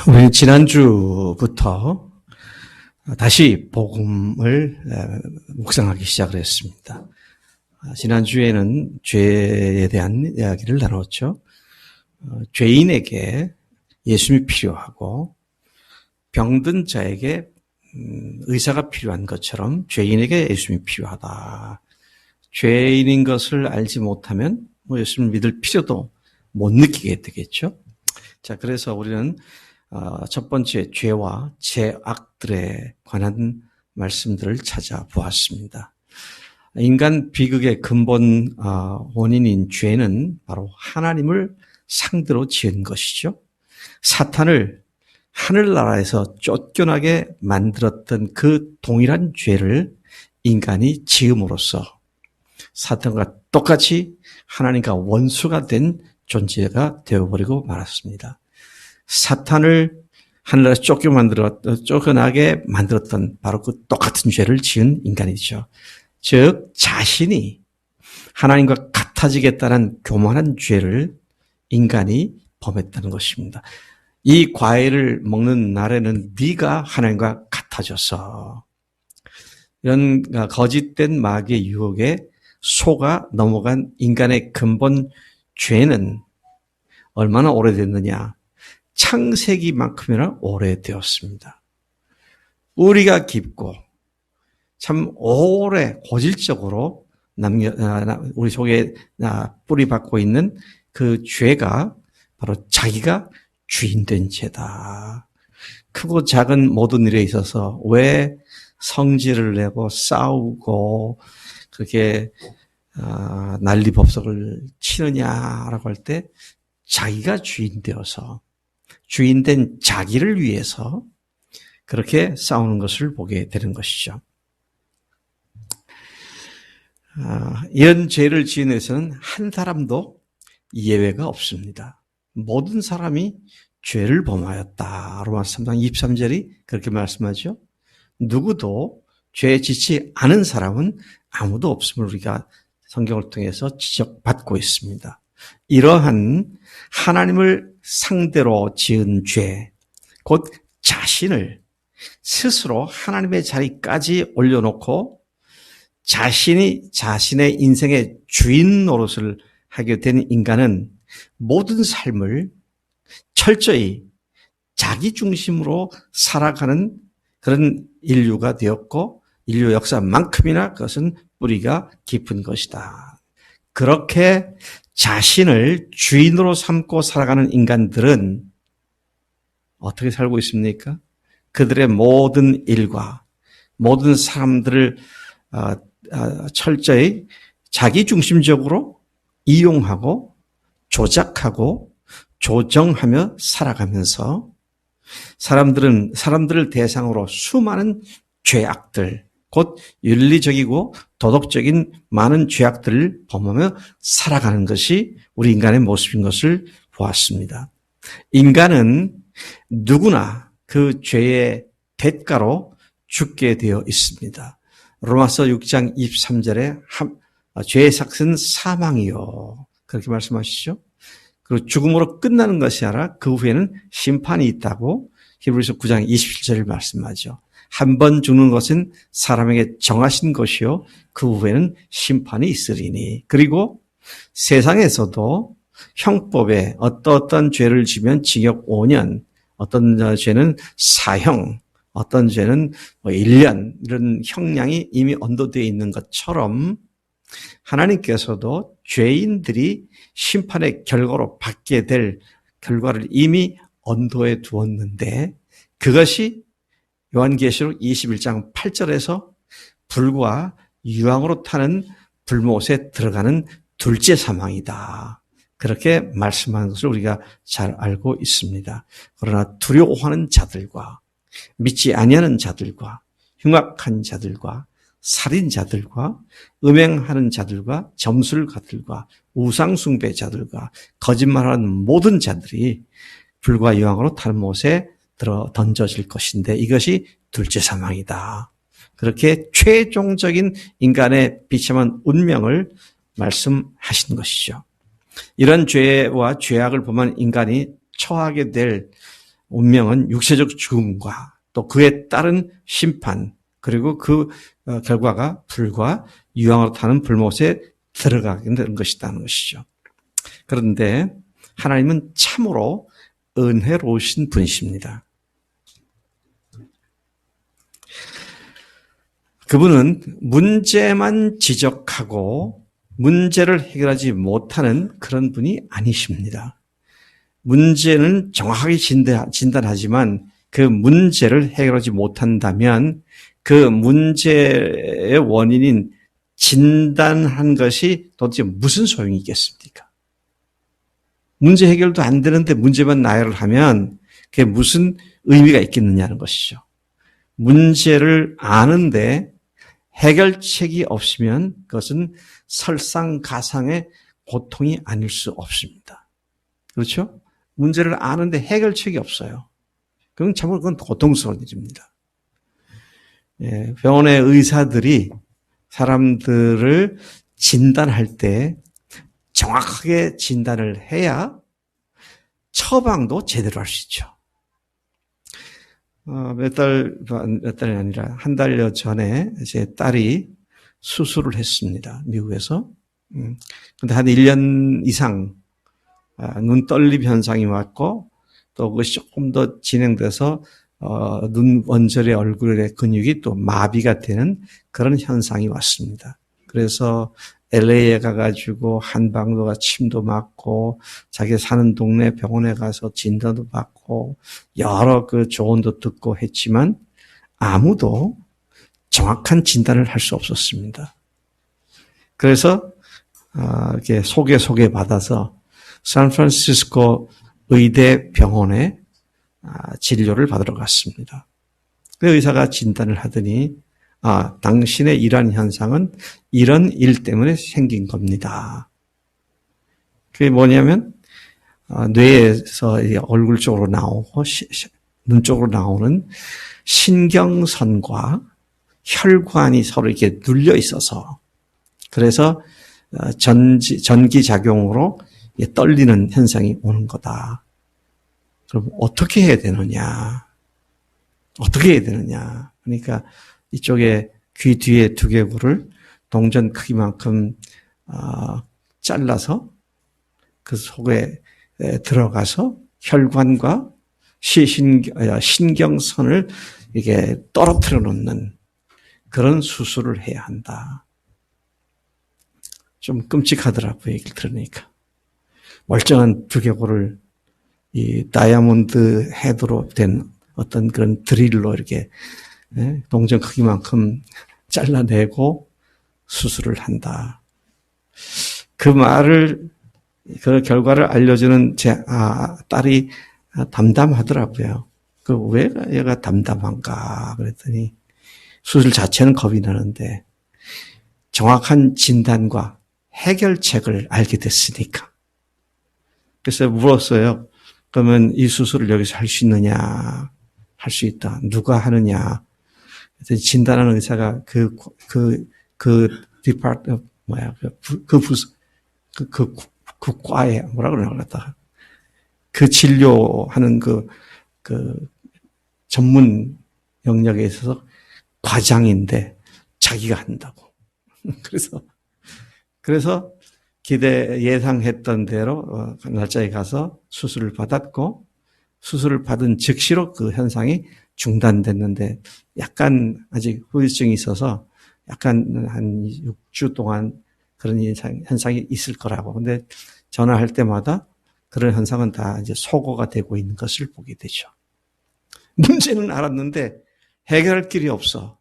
우리 지난주부터 다시 복음을 묵상하기 시작을 했습니다. 지난주에는 죄에 대한 이야기를 나눴죠. 죄인에게 예수님이 필요하고 병든 자에게 의사가 필요한 것처럼 죄인에게 예수님이 필요하다. 죄인인 것을 알지 못하면 예수님을 믿을 필요도 못 느끼게 되겠죠. 자, 그래서 우리는 첫 번째 죄와 죄악들에 관한 말씀들을 찾아보았습니다. 인간 비극의 근본 원인인 죄는 바로 하나님을 상대로 지은 것이죠. 사탄을 하늘나라에서 쫓겨나게 만들었던 그 동일한 죄를 인간이 지음으로써 사탄과 똑같이 하나님과 원수가 된 존재가 되어버리고 말았습니다. 사탄을 하늘나라에서 쫓겨나게 만들었던 바로 그 똑같은 죄를 지은 인간이죠. 즉 자신이 하나님과 같아지겠다는 교만한 죄를 인간이 범했다는 것입니다. 이 과일을 먹는 날에는 네가 하나님과 같아져서 이런 거짓된 마귀의 유혹에 속아 넘어간 인간의 근본 죄는 얼마나 오래됐느냐? 창세기만큼이나 오래되었습니다. 뿌리가 깊고 참 오래 고질적으로 우리 속에 뿌리 박고 있는 그 죄가 바로 자기가 주인된 죄다. 크고 작은 모든 일에 있어서 왜 성질을 내고 싸우고 그렇게 난리법석을 치느냐라고 할 때 자기가 주인 되어서 주인된 자기를 위해서 그렇게 싸우는 것을 보게 되는 것이죠. 이런 죄를 지은 데서는 한 사람도 예외가 없습니다. 모든 사람이 죄를 범하였다. 로마서 3장 23절이 그렇게 말씀하죠. 누구도 죄에 지치 않은 사람은 아무도 없음을 우리가 성경을 통해서 지적받고 있습니다. 이러한 하나님을 상대로 지은 죄, 곧 자신을 스스로 하나님의 자리까지 올려놓고 자신이 자신의 인생의 주인 노릇을 하게 된 인간은 모든 삶을 철저히 자기 중심으로 살아가는 그런 인류가 되었고 인류 역사만큼이나 그것은 뿌리가 깊은 것이다. 그렇게 자신을 주인으로 삼고 살아가는 인간들은 어떻게 살고 있습니까? 그들의 모든 일과 모든 사람들을 철저히 자기 중심적으로 이용하고 조작하고 조정하며 살아가면서 사람들을 대상으로 수많은 죄악들, 곧 윤리적이고 도덕적인 많은 죄악들을 범하며 살아가는 것이 우리 인간의 모습인 것을 보았습니다. 인간은 누구나 그 죄의 대가로 죽게 되어 있습니다. 로마서 6장 23절에 죄의 삭은 사망이요. 그렇게 말씀하시죠. 그리고 죽음으로 끝나는 것이 아니라 그 후에는 심판이 있다고 히브리서 9장 27절을 말씀하죠. 한 번 죽는 것은 사람에게 정하신 것이요 그 후에는 심판이 있으리니. 그리고 세상에서도 형법에 어떤 죄를 지면 징역 5년, 어떤 죄는 사형, 어떤 죄는 1년 이런 형량이 이미 언도되어 있는 것처럼 하나님께서도 죄인들이 심판의 결과로 받게 될 결과를 이미 언도해 두었는데 그것이 요한계시록 21장 8절에서 불과 유황으로 타는 불못에 들어가는 둘째 사망이다. 그렇게 말씀하는 것을 우리가 잘 알고 있습니다. 그러나 두려워하는 자들과 믿지 아니하는 자들과 흉악한 자들과 살인자들과 음행하는 자들과 점술가들과 우상숭배자들과 거짓말하는 모든 자들이 불과 유황으로 타는 못에 던져질 것인데 이것이 둘째 사망이다. 그렇게 최종적인 인간의 비참한 운명을 말씀하신 것이죠. 이런 죄와 죄악을 범한 인간이 처하게 될 운명은 육체적 죽음과 또 그에 따른 심판, 그리고 그 결과가 불과 유황으로 타는 불못에 들어가게 되는 것이라는 것이죠. 그런데 하나님은 참으로 은혜로우신 분이십니다. 그분은 문제만 지적하고 문제를 해결하지 못하는 그런 분이 아니십니다. 문제는 정확하게 진단하지만 그 문제를 해결하지 못한다면 그 문제의 원인인 진단한 것이 도대체 무슨 소용이 있겠습니까? 문제 해결도 안 되는데 문제만 나열을 하면 그게 무슨 의미가 있겠느냐는 것이죠. 문제를 아는데 해결책이 없으면 그것은 설상가상의 고통이 아닐 수 없습니다. 그렇죠? 문제를 아는데 해결책이 없어요. 그건 참으로 그건 고통스러운 일입니다. 예, 병원의 의사들이 사람들을 진단할 때 정확하게 진단을 해야 처방도 제대로 할 수 있죠. 몇 달이 아니라 한 달여 전에 제 딸이 수술을 했습니다. 미국에서. 근데 한 1년 이상 눈 떨림 현상이 왔고 또 그것이 조금 더 진행돼서 눈 원절의 얼굴의 근육이 또 마비가 되는 그런 현상이 왔습니다. 그래서 LA에 가가지고 한방도가 침도 맞고 자기 사는 동네 병원에 가서 진단도 받고 여러 그 조언도 듣고 했지만 아무도 정확한 진단을 할 수 없었습니다. 그래서 이렇게 소개받아서 샌프란시스코 의대 병원에 진료를 받으러 갔습니다. 그 의사가 진단을 하더니 당신의 이러한 현상은 이런 일 때문에 생긴 겁니다. 그게 뭐냐면 뇌에서 얼굴 쪽으로 나오고 눈 쪽으로 나오는 신경선과 혈관이 서로 이렇게 눌려 있어서 그래서 전기작용으로 떨리는 현상이 오는 거다. 그럼 어떻게 해야 되느냐? 그러니까 이쪽에 귀 뒤에 두개골을 동전 크기만큼 잘라서 그 속에 들어가서 혈관과 신경선을 이게 떨어뜨려 놓는 그런 수술을 해야 한다. 좀 끔찍하더라고요, 얘기를 들으니까. 멀쩡한 두개골을 이 다이아몬드 헤드로 된 어떤 그런 드릴로 이렇게 동전 크기만큼 잘라내고 수술을 한다. 그 결과를 알려주는 제 딸이 담담하더라고요. 왜 얘가 담담한가 그랬더니 수술 자체는 겁이 나는데 정확한 진단과 해결책을 알게 됐으니까. 그래서 물었어요. 그러면 이 수술을 여기서 할 수 있느냐? 할 수 있다. 누가 하느냐? 진단하는 의사가 그 디파트 그 과에 뭐라 그러나 그 진료하는 그 전문 영역에 있어서 과장인데 자기가 한다고. 그래서 예상했던 대로 날짜에 가서 수술을 받았고 수술을 받은 즉시로 그 현상이 중단됐는데 약간 아직 후유증이 있어서 약간 한 6주 동안 그런 현상이 있을 거라고. 근데 전화할 때마다 그런 현상은 다 이제 소거가 되고 있는 것을 보게 되죠. 문제는 알았는데 해결할 길이 없어.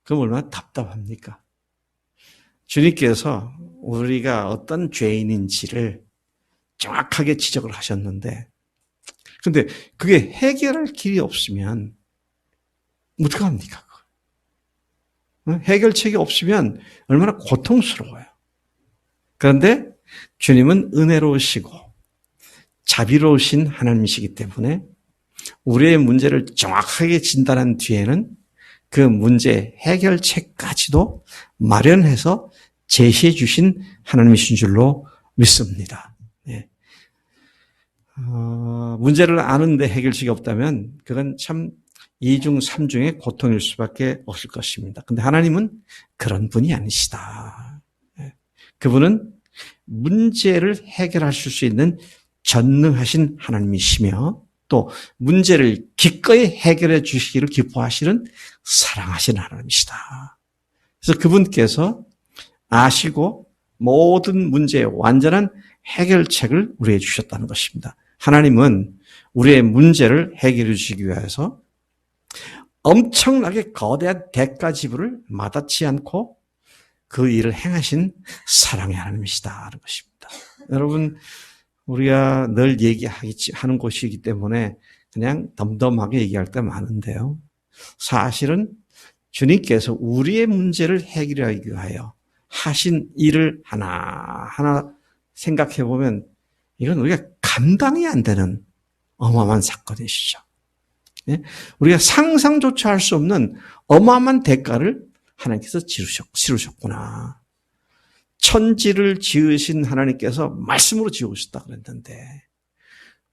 그럼 얼마나 답답합니까? 주님께서 우리가 어떤 죄인인지를 정확하게 지적을 하셨는데 근데 그게 해결할 길이 없으면 어떡합니까? 해결책이 없으면 얼마나 고통스러워요. 그런데 주님은 은혜로우시고 자비로우신 하나님이시기 때문에 우리의 문제를 정확하게 진단한 뒤에는 그 문제 해결책까지도 마련해서 제시해 주신 하나님이신 줄로 믿습니다. 네. 문제를 아는데 해결책이 없다면 그건 참 이중 삼중의 고통일 수밖에 없을 것입니다. 근데 하나님은 그런 분이 아니시다. 그분은 문제를 해결하실 수 있는 전능하신 하나님이시며 또 문제를 기꺼이 해결해 주시기를 기뻐하시는 사랑하시는 하나님이시다. 그래서 그분께서 아시고 모든 문제의 완전한 해결책을 우리에게 주셨다는 것입니다. 하나님은 우리의 문제를 해결해 주시기 위해서 엄청나게 거대한 대가 지불을 마다치 않고 그 일을 행하신 사랑의 하나님이시다는 것입니다. 여러분, 우리가 늘 하는 곳이기 때문에 그냥 덤덤하게 얘기할 때 많은데요. 사실은 주님께서 우리의 문제를 해결하기 위하여 하신 일을 하나하나 생각해 보면 이건 우리가 감당이 안 되는 어마어마한 사건이시죠. 우리가 상상조차 할 수 없는 어마어마한 대가를 하나님께서 치르셨구나. 천지를 지으신 하나님께서 말씀으로 지으셨다 그랬는데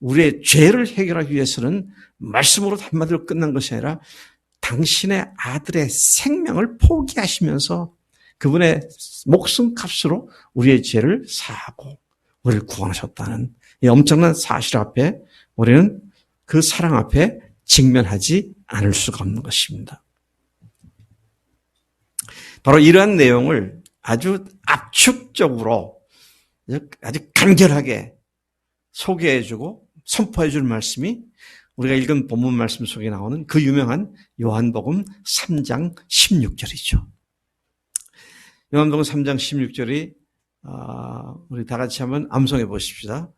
우리의 죄를 해결하기 위해서는 말씀으로 한마디로 끝난 것이 아니라 당신의 아들의 생명을 포기하시면서 그분의 목숨값으로 우리의 죄를 사하고 우리를 구원하셨다는 이 엄청난 사실 앞에 우리는 그 사랑 앞에 직면하지 않을 수가 없는 것입니다. 바로 이러한 내용을 아주 압축적으로 아주 간결하게 소개해주고 선포해줄 말씀이 우리가 읽은 본문 말씀 속에 나오는 그 유명한 요한복음 3장 16절이죠. 요한복음 3장 16절이 우리 다 같이 한번 암송해 보십시다.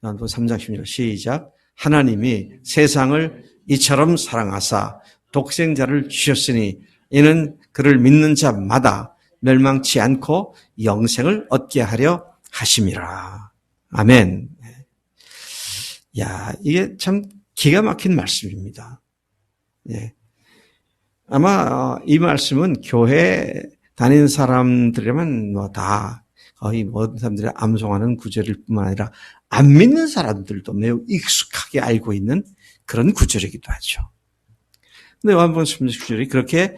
요한복음 3장 16절 시작. 하나님이 세상을 이처럼 사랑하사 독생자를 주셨으니 이는 그를 믿는 자마다 멸망치 않고 영생을 얻게 하려 하심이라. 아멘. 야, 이게 참 기가 막힌 말씀입니다. 예. 아마 이 말씀은 교회 다니는 사람들이라면 다 거의 모든 사람들이 암송하는 구절일 뿐만 아니라 안 믿는 사람들도 매우 익숙하게 알고 있는 그런 구절이기도 하죠. 근데 요한복음 16절이 그렇게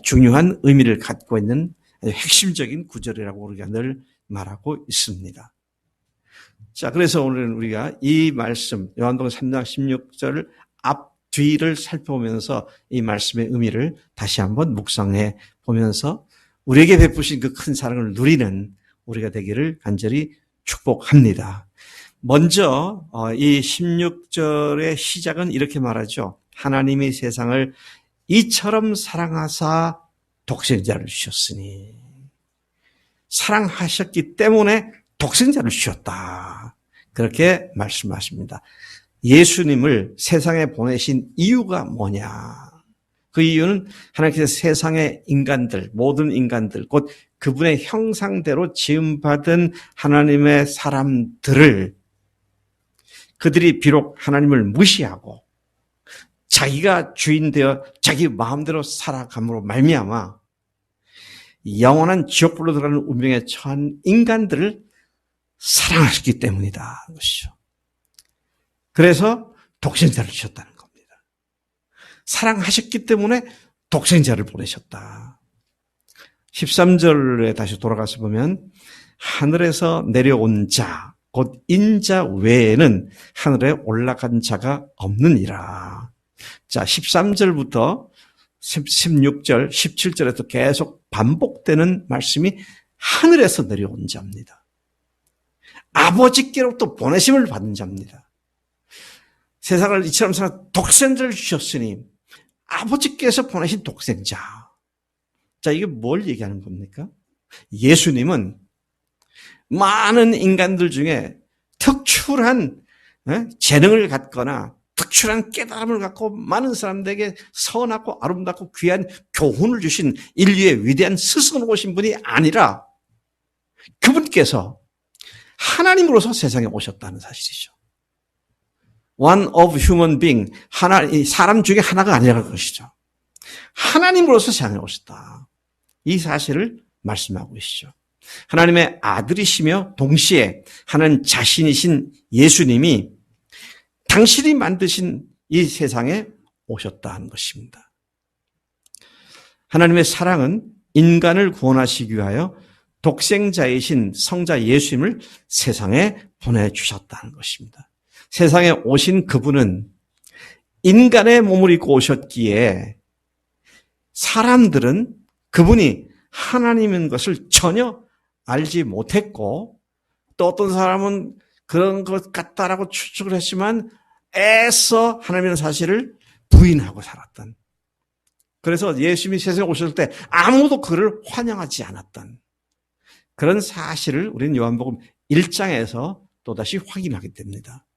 중요한 의미를 갖고 있는 핵심적인 구절이라고 우리가 늘 말하고 있습니다. 자, 그래서 오늘 우리가 이 말씀, 요한복음 3장 16절 앞뒤를 살펴보면서 이 말씀의 의미를 다시 한번 묵상해 보면서 우리에게 베푸신 그 큰 사랑을 누리는 우리가 되기를 간절히 축복합니다. 먼저 이 16절의 시작은 이렇게 말하죠. 하나님이 세상을 이처럼 사랑하사 독생자를 주셨으니 사랑하셨기 때문에 독생자를 주셨다. 그렇게 말씀하십니다. 예수님을 세상에 보내신 이유가 뭐냐? 그 이유는 하나님께서 세상의 인간들, 모든 인간들, 곧 그분의 형상대로 지음받은 하나님의 사람들을 그들이 비록 하나님을 무시하고 자기가 주인 되어 자기 마음대로 살아감으로 말미암아 영원한 지옥불로 들어가는 운명에 처한 인간들을 사랑하셨기 때문이다. 것이죠. 그래서 독생자를 주셨다는 겁니다. 사랑하셨기 때문에 독생자를 보내셨다. 13절에 다시 돌아가서 보면 하늘에서 내려온 자, 곧 인자 외에는 하늘에 올라간 자가 없느니라. 자, 13절부터 16절, 17절에서 계속 반복되는 말씀이 하늘에서 내려온 자입니다. 아버지께로부터 보내심을 받은 자입니다. 세상을 이처럼 사랑 독생자를 주셨으니 아버지께서 보내신 독생자. 자, 이게 뭘 얘기하는 겁니까? 예수님은 많은 인간들 중에 특출한 재능을 갖거나 특출한 깨달음을 갖고 많은 사람들에게 선하고 아름답고 귀한 교훈을 주신 인류의 위대한 스승을 오신 분이 아니라 그분께서 하나님으로서 세상에 오셨다는 사실이죠. One of human being, 사람 중에 하나가 아니라는 것이죠. 하나님으로서 세상에 오셨다. 이 사실을 말씀하고 계시죠. 하나님의 아들이시며 동시에 하나님 자신이신 예수님이 당신이 만드신 이 세상에 오셨다는 것입니다. 하나님의 사랑은 인간을 구원하시기 위하여 독생자이신 성자 예수님을 세상에 보내주셨다는 것입니다. 세상에 오신 그분은 인간의 몸을 입고 오셨기에 사람들은 그분이 하나님인 것을 전혀 알지 못했고, 또 어떤 사람은 그런 것 같다라고 추측을 했지만 애써 하나님의 사실을 부인하고 살았던, 그래서 예수님이 세상에 오셨을 때 아무도 그를 환영하지 않았던 그런 사실을 우리는 요한복음 1장에서 또다시 확인하게 됩니다.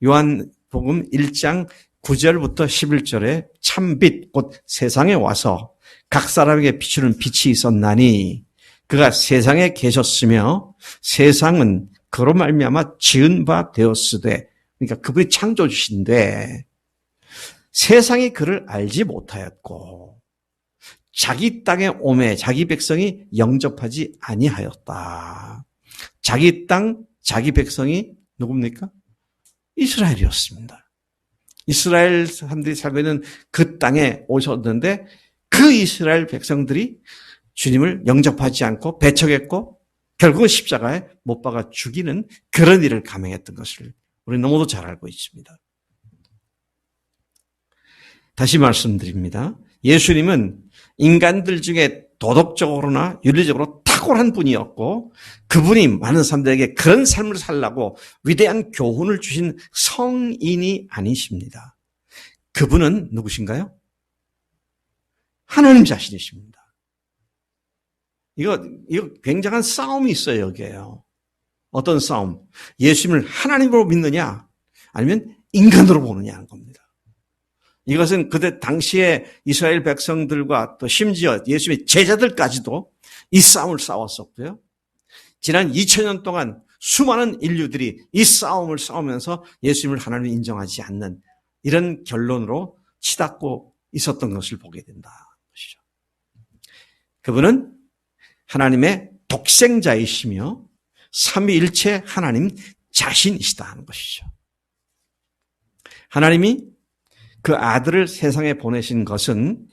요한복음 1장 9절부터 11절에 참빛 곧 세상에 와서 각 사람에게 비추는 빛이 있었나니 그가 세상에 계셨으며 세상은 그로 말미암아 지은 바 되었으되, 그러니까 그분이 창조주신데 세상이 그를 알지 못하였고 자기 땅에 오매 자기 백성이 영접하지 아니하였다. 자기 땅, 자기 백성이 누굽니까? 이스라엘이었습니다. 이스라엘 사람들이 살고 있는 그 땅에 오셨는데 그 이스라엘 백성들이 주님을 영접하지 않고 배척했고 결국은 십자가에 못 박아 죽이는 그런 일을 감행했던 것을 우리는 너무도 잘 알고 있습니다. 다시 말씀드립니다. 예수님은 인간들 중에 도덕적으로나 윤리적으로 탁월한 분이었고 그분이 많은 사람들에게 그런 삶을 살라고 위대한 교훈을 주신 성인이 아니십니다. 그분은 누구신가요? 하나님 자신이십니다. 이거 굉장한 싸움이 있어요, 여기에요. 어떤 싸움? 예수님을 하나님으로 믿느냐, 아니면 인간으로 보느냐 하는 겁니다. 이것은 그때 당시에 이스라엘 백성들과 또 심지어 예수님의 제자들까지도 이 싸움을 싸웠었고요. 지난 2000년 동안 수많은 인류들이 이 싸움을 싸우면서 예수님을 하나님을 인정하지 않는 이런 결론으로 치닫고 있었던 것을 보게 된다. 그분은 하나님의 독생자이시며 삼위일체 하나님 자신이시다는 것이죠. 하나님이 그 아들을 세상에 보내신 것은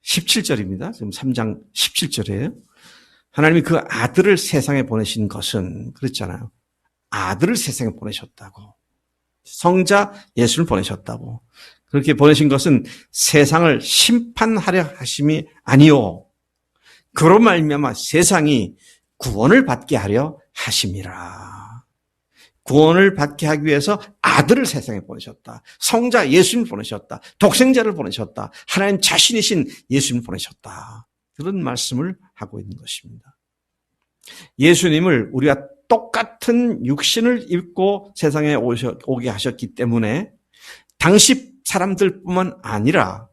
17절입니다. 지금 3장 17절이에요. 하나님이 그 아들을 세상에 보내신 것은 그랬잖아요. 아들을 세상에 보내셨다고. 성자 예수를 보내셨다고. 그렇게 보내신 것은 세상을 심판하려 하심이 아니요, 그로 말미암아 세상이 구원을 받게 하려 하심이라. 구원을 받게 하기 위해서 아들을 세상에 보내셨다. 성자 예수님을 보내셨다. 독생자를 보내셨다. 하나님 자신이신 예수님을 보내셨다. 그런 말씀을 하고 있는 것입니다. 예수님을 우리가 똑같은 육신을 입고 세상에 오게 하셨기 때문에 당시 사람들뿐만 아니라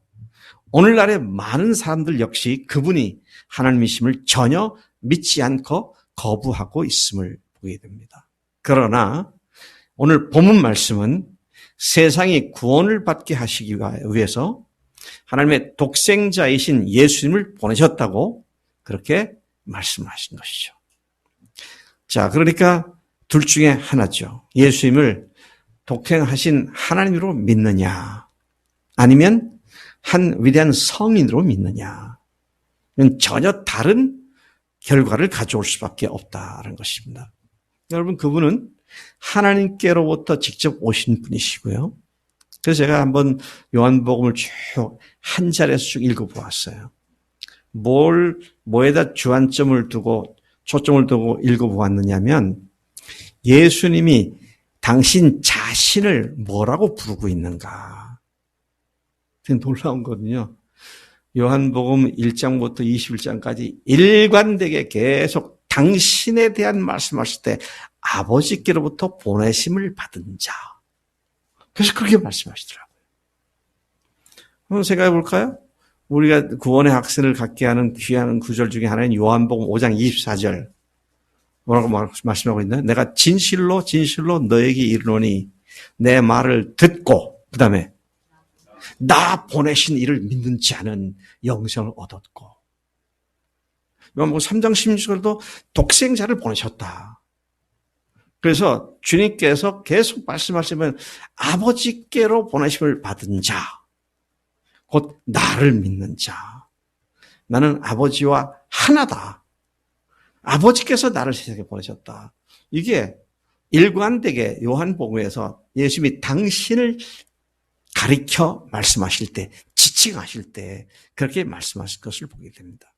오늘날의 많은 사람들 역시 그분이 하나님이심을 전혀 믿지 않고 거부하고 있음을 보게 됩니다. 그러나 오늘 본문 말씀은 세상이 구원을 받게 하시기 위해서 하나님의 독생자이신 예수님을 보내셨다고 그렇게 말씀하신 것이죠. 자, 그러니까 둘 중에 하나죠. 예수님을 독생하신 하나님으로 믿느냐, 아니면 한 위대한 성인으로 믿느냐, 이건 전혀 다른 결과를 가져올 수밖에 없다는 것입니다. 여러분, 그분은 하나님께로부터 직접 오신 분이시고요. 그래서 제가 한번 요한복음을 쭉 한 자리에서 쭉 읽어보았어요. 뭐에다 주안점을 두고 초점을 두고 읽어보았느냐면 예수님이 당신 자신을 뭐라고 부르고 있는가. 되게 놀라운 거거든요. 요한복음 1장부터 21장까지 일관되게 계속 당신에 대한 말씀하실 때 아버지께로부터 보내심을 받은 자. 그래서 그렇게 말씀하시더라고요. 한번 생각해 볼까요? 우리가 구원의 확신을 갖게 하는 귀한 구절 중에 하나인 요한복음 5장 24절. 뭐라고 말씀하고 있나요? 내가 진실로 진실로 너에게 이르노니 내 말을 듣고 그 다음에 나 보내신 이를 믿는 자는 영생을 얻었고, 요한복음 3장 16절도 독생자를 보내셨다. 그래서 주님께서 계속 말씀하시면 아버지께로 보내심을 받은 자, 곧 나를 믿는 자. 나는 아버지와 하나다. 아버지께서 나를 세상에 보내셨다. 이게 일관되게 요한복음에서 예수님이 당신을 가리켜 말씀하실 때, 지칭하실 때 그렇게 말씀하실 것을 보게 됩니다.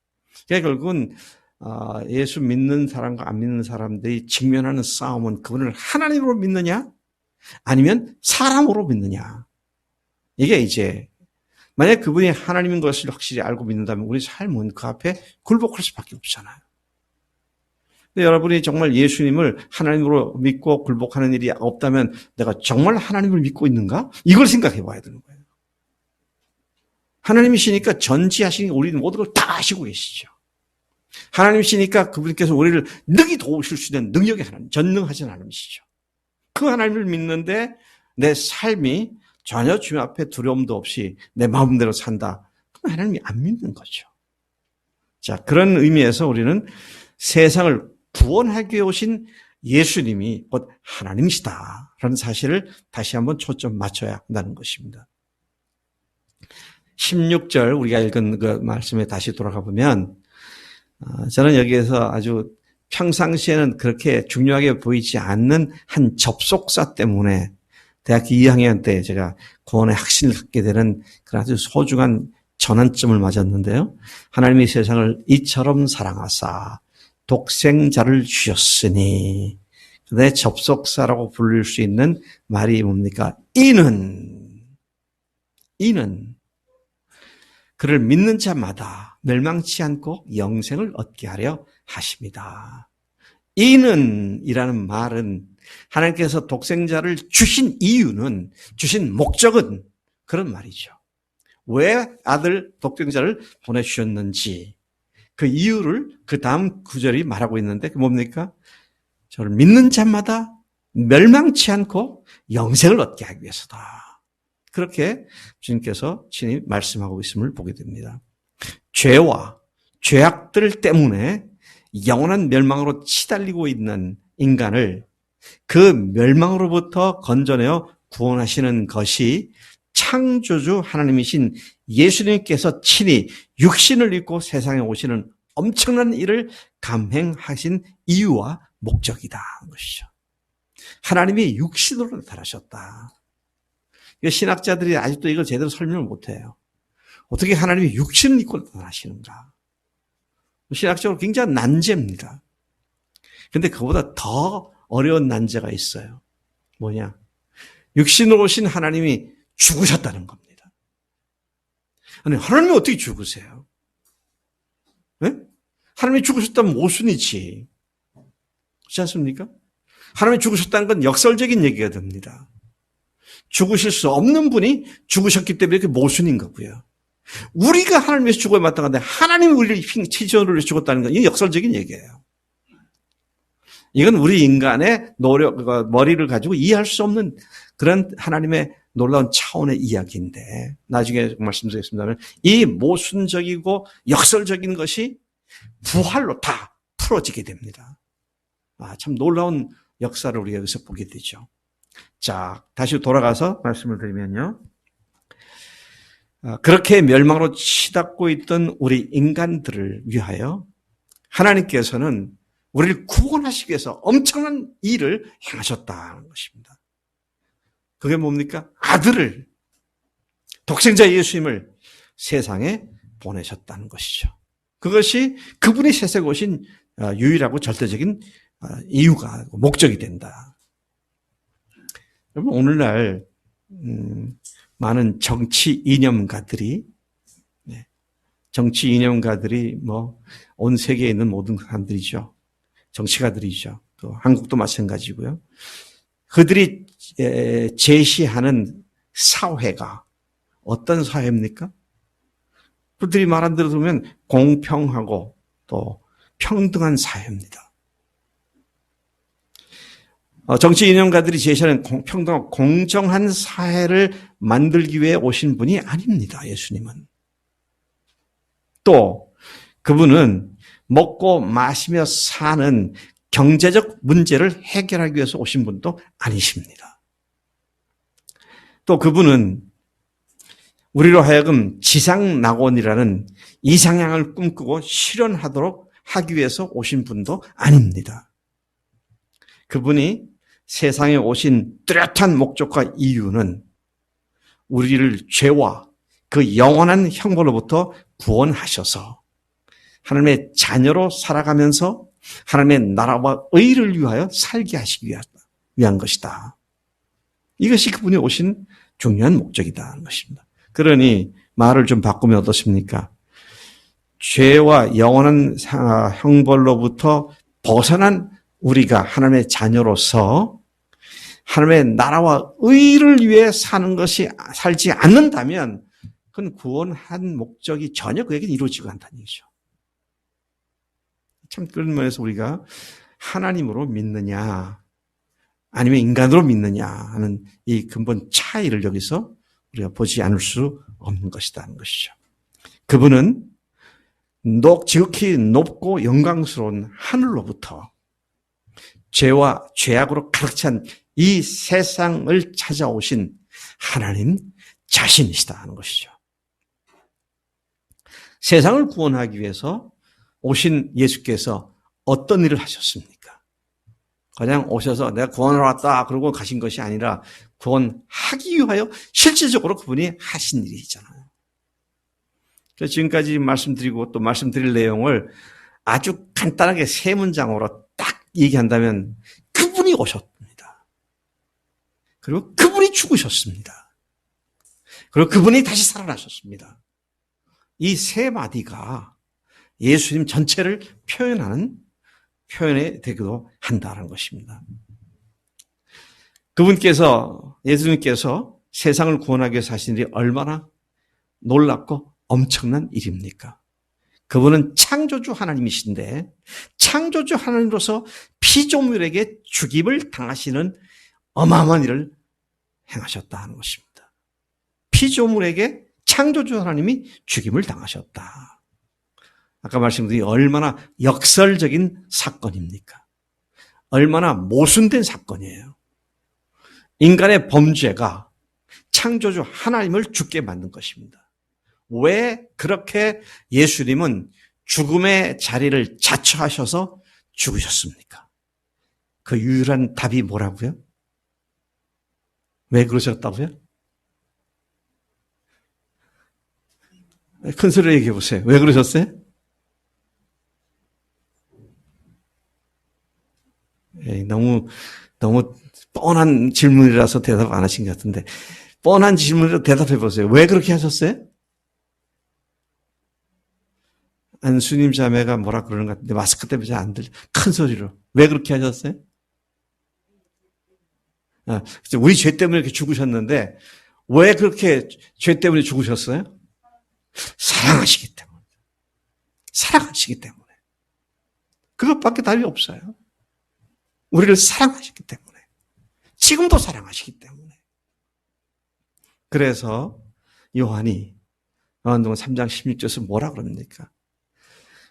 그러니까 결국은 예수 믿는 사람과 안 믿는 사람들이 직면하는 싸움은 그분을 하나님으로 믿느냐 아니면 사람으로 믿느냐. 이게 이제 만약 그분이 하나님인 것을 확실히 알고 믿는다면 우리 삶은 그 앞에 굴복할 수밖에 없잖아요. 근데 여러분이 정말 예수님을 하나님으로 믿고 굴복하는 일이 없다면 내가 정말 하나님을 믿고 있는가? 이걸 생각해 봐야 되는 거예요. 하나님이시니까 전지하시니 우리는 모든 걸 다 아시고 계시죠. 하나님이시니까 그분께서 우리를 능히 도우실 수 있는 능력의 하나님, 전능하신 하나님이시죠. 그 하나님을 믿는데 내 삶이 전혀 주님 앞에 두려움도 없이 내 마음대로 산다. 그럼 하나님이 안 믿는 거죠. 자, 그런 의미에서 우리는 세상을 구원하기 위해 오신 예수님이 곧 하나님이시다라는 사실을 다시 한번 초점 맞춰야 한다는 것입니다. 16절 우리가 읽은 그 말씀에 다시 돌아가 보면 저는 여기에서 아주 평상시에는 그렇게 중요하게 보이지 않는 한 접속사 때문에 대학교 2학년 때 제가 구원의 확신을 갖게 되는 그런 아주 소중한 전환점을 맞았는데요. 하나님이 세상을 이처럼 사랑하사 독생자를 주셨으니 내 접속사라고 부를 수 있는 말이 뭡니까? 이는 그를 믿는 자마다 멸망치 않고 영생을 얻게 하려 하십니다. 이는이라는 말은 하나님께서 독생자를 주신 이유는, 주신 목적은 그런 말이죠. 왜 아들 독생자를 보내주셨는지 그 이유를 그 다음 구절이 말하고 있는데 그게 뭡니까? 저를 믿는 자마다 멸망치 않고 영생을 얻게 하기 위해서다. 그렇게 주님께서 친히 말씀하고 있음을 보게 됩니다. 죄와 죄악들 때문에 영원한 멸망으로 치달리고 있는 인간을 그 멸망으로부터 건져내어 구원하시는 것이 창조주 하나님이신 예수님께서 친히 육신을 입고 세상에 오시는 엄청난 일을 감행하신 이유와 목적이다 하는 것이죠. 하나님이 육신으로 나타나셨다. 신학자들이 아직도 이걸 제대로 설명을 못해요. 어떻게 하나님이 육신을 입고 나타나시는가. 신학적으로 굉장히 난제입니다. 그런데 그보다 더 어려운 난제가 있어요. 뭐냐? 육신으로 오신 하나님이 죽으셨다는 겁니다. 아니, 하나님이 어떻게 죽으세요? 네? 하나님이 죽으셨다면 모순이지. 그렇지 않습니까? 하나님이 죽으셨다는 건 역설적인 얘기가 됩니다. 죽으실 수 없는 분이 죽으셨기 때문에 그게 모순인 거고요. 우리가 하나님에서 죽어야 마땅한데 하나님이 우리를 치전으로 위해서 죽었다는 건 이게 역설적인 얘기예요. 이건 우리 인간의 노력, 머리를 가지고 이해할 수 없는 그런 하나님의 놀라운 차원의 이야기인데 나중에 말씀드리겠습니다만 이 모순적이고 역설적인 것이 부활로 다 풀어지게 됩니다. 참 놀라운 역사를 우리가 여기서 보게 되죠. 자, 다시 돌아가서 말씀을 드리면요. 그렇게 멸망으로 치닫고 있던 우리 인간들을 위하여 하나님께서는 우리를 구원하시기 위해서 엄청난 일을 행하셨다는 것입니다. 그게 뭡니까? 아들을, 독생자 예수님을 세상에 보내셨다는 것이죠. 그것이 그분이 세상에 오신 유일하고 절대적인 이유가, 목적이 된다. 여러분, 오늘날 많은 정치 이념가들이 온 세계에 있는 모든 사람들이죠. 정치가들이죠. 또 한국도 마찬가지고요. 그들이 제시하는 사회가 어떤 사회입니까? 그들이 말한 대로 보면 공평하고 또 평등한 사회입니다. 정치 이념가들이 제시하는 평등하고 공정한 사회를 만들기 위해 오신 분이 아닙니다. 예수님은. 또 그분은 먹고 마시며 사는 경제적 문제를 해결하기 위해서 오신 분도 아니십니다. 또 그분은 우리로 하여금 지상낙원이라는 이상향을 꿈꾸고 실현하도록 하기 위해서 오신 분도 아닙니다. 그분이 세상에 오신 뚜렷한 목적과 이유는 우리를 죄와 그 영원한 형벌로부터 구원하셔서 하나님의 자녀로 살아가면서 하나님의 나라와 의를 위하여 살게 하시기 위한 것이다. 이것이 그분이 오신 중요한 목적이다 하는 것입니다. 그러니 말을 좀 바꾸면 어떻습니까? 죄와 영원한 형벌로부터 벗어난 우리가 하나님의 자녀로서 하나님의 나라와 의를 위해 살지 않는다면 그건 구원한 목적이 전혀 그에게는 이루어지고 않다는 얘기죠. 참 그런 면에서 우리가 하나님으로 믿느냐 아니면 인간으로 믿느냐 하는 이 근본 차이를 여기서 우리가 보지 않을 수 없는 것이다 하는 것이죠. 그분은 지극히 높고 영광스러운 하늘로부터 죄와 죄악으로 가득 찬 이 세상을 찾아오신 하나님 자신이시다 하는 것이죠. 세상을 구원하기 위해서 오신 예수께서 어떤 일을 하셨습니까? 그냥 오셔서 내가 구원하러 왔다 그러고 가신 것이 아니라 구원하기 위하여 실질적으로 그분이 하신 일이잖아요. 그래서 지금까지 말씀드리고 또 말씀드릴 내용을 아주 간단하게 세 문장으로 딱 얘기한다면 그분이 오셨습니다. 그리고 그분이 죽으셨습니다. 그리고 그분이 다시 살아나셨습니다. 이 세 마디가 예수님 전체를 표현이 되기도 한다는 것입니다. 예수님께서 세상을 구원하기 위해서 하신 일이 얼마나 놀랍고 엄청난 일입니까? 그분은 창조주 하나님이신데 창조주 하나님으로서 피조물에게 죽임을 당하시는 어마어마한 일을 행하셨다 하는 것입니다. 피조물에게 창조주 하나님이 죽임을 당하셨다. 아까 말씀드린 얼마나 역설적인 사건입니까? 얼마나 모순된 사건이에요. 인간의 범죄가 창조주 하나님을 죽게 만든 것입니다. 왜 그렇게 예수님은 죽음의 자리를 자처하셔서 죽으셨습니까? 그 유일한 답이 뭐라고요? 왜 그러셨다고요? 큰 소리로 얘기해 보세요. 왜 그러셨어요? 너무 뻔한 질문이라서 대답 안 하신 것 같은데 뻔한 질문으로 대답해 보세요. 왜 그렇게 하셨어요? 안수님 자매가 뭐라 그러는 것 같은데 마스크 때문에 잘 안 들려. 큰 소리로. 왜 그렇게 하셨어요? 우리 죄 때문에 이렇게 죽으셨는데 왜 그렇게 죄 때문에 죽으셨어요? 사랑하시기 때문에. 사랑하시기 때문에. 그것밖에 답이 없어요. 우리를 사랑하시기 때문에. 지금도 사랑하시기 때문에. 그래서 요한복음 3장 16절에서 뭐라 그럽니까?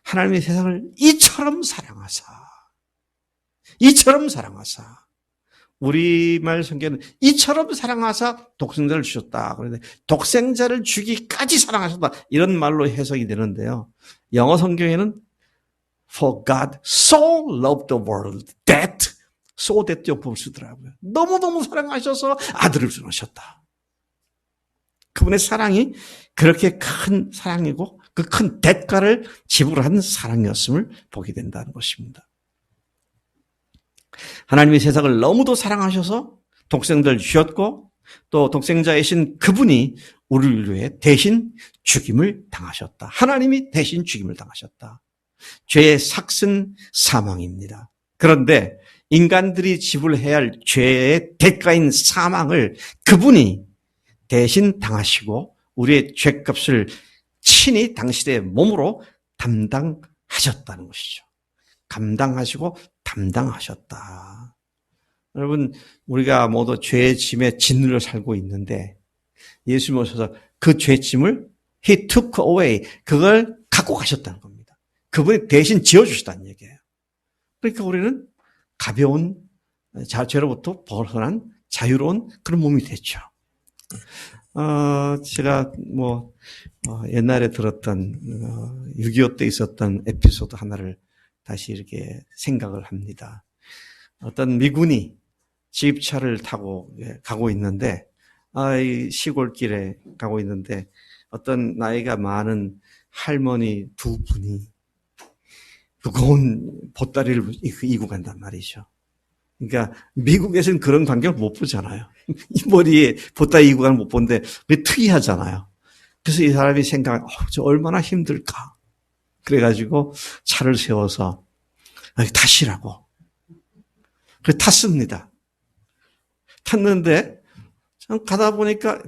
하나님의 세상을 이처럼 사랑하사 우리말 성경에는 이처럼 사랑하사 독생자를 주셨다. 그런데 독생자를 주기까지 사랑하셨다. 이런 말로 해석이 되는데요. 영어 성경에는 For God so loved the world that so that 용법을 쓰더라고요. 너무너무 사랑하셔서 아들을 주셨다. 그분의 사랑이 그렇게 큰 사랑이고 그 큰 대가를 지불한 사랑이었음을 보게 된다는 것입니다. 하나님이 세상을 너무도 사랑하셔서 독생자를 주셨고 또 독생자이신 그분이 우리를 위해 대신 죽임을 당하셨다. 하나님이 대신 죽임을 당하셨다. 죄의 삭은 사망입니다. 그런데 인간들이 지불해야 할 죄의 대가인 사망을 그분이 대신 당하시고 우리의 죄값을 친히 당신의 몸으로 담당하셨다는 것이죠. 감당하시고 담당하셨다. 여러분, 우리가 모두 죄의 짐에 짓눌려 살고 있는데 예수님 오셔서 그 죄짐을 He took away, 그걸 갖고 가셨다는 겁니다. 그분이 대신 지어주셨다는 얘기예요. 그러니까 우리는 가벼운 죄로부터 벗어난 자유로운 그런 몸이 됐죠. 제가 옛날에 들었던 6.25 때 있었던 에피소드 하나를 다시 이렇게 생각을 합니다. 어떤 미군이 지입차를 타고 가고 있는데, 이 시골길에 가고 있는데, 어떤 나이가 많은 할머니 두 분이 무거운 보따리를 이고 간단 말이죠. 그러니까 미국에서는 그런 광경을 못 보잖아요. 이 머리에 보따리 이고 가는 못 보는데 그게 특이하잖아요. 그래서 이 사람이 저 얼마나 힘들까. 그래가지고 차를 세워서 타시라고. 그래 탔습니다. 탔는데 가다 보니까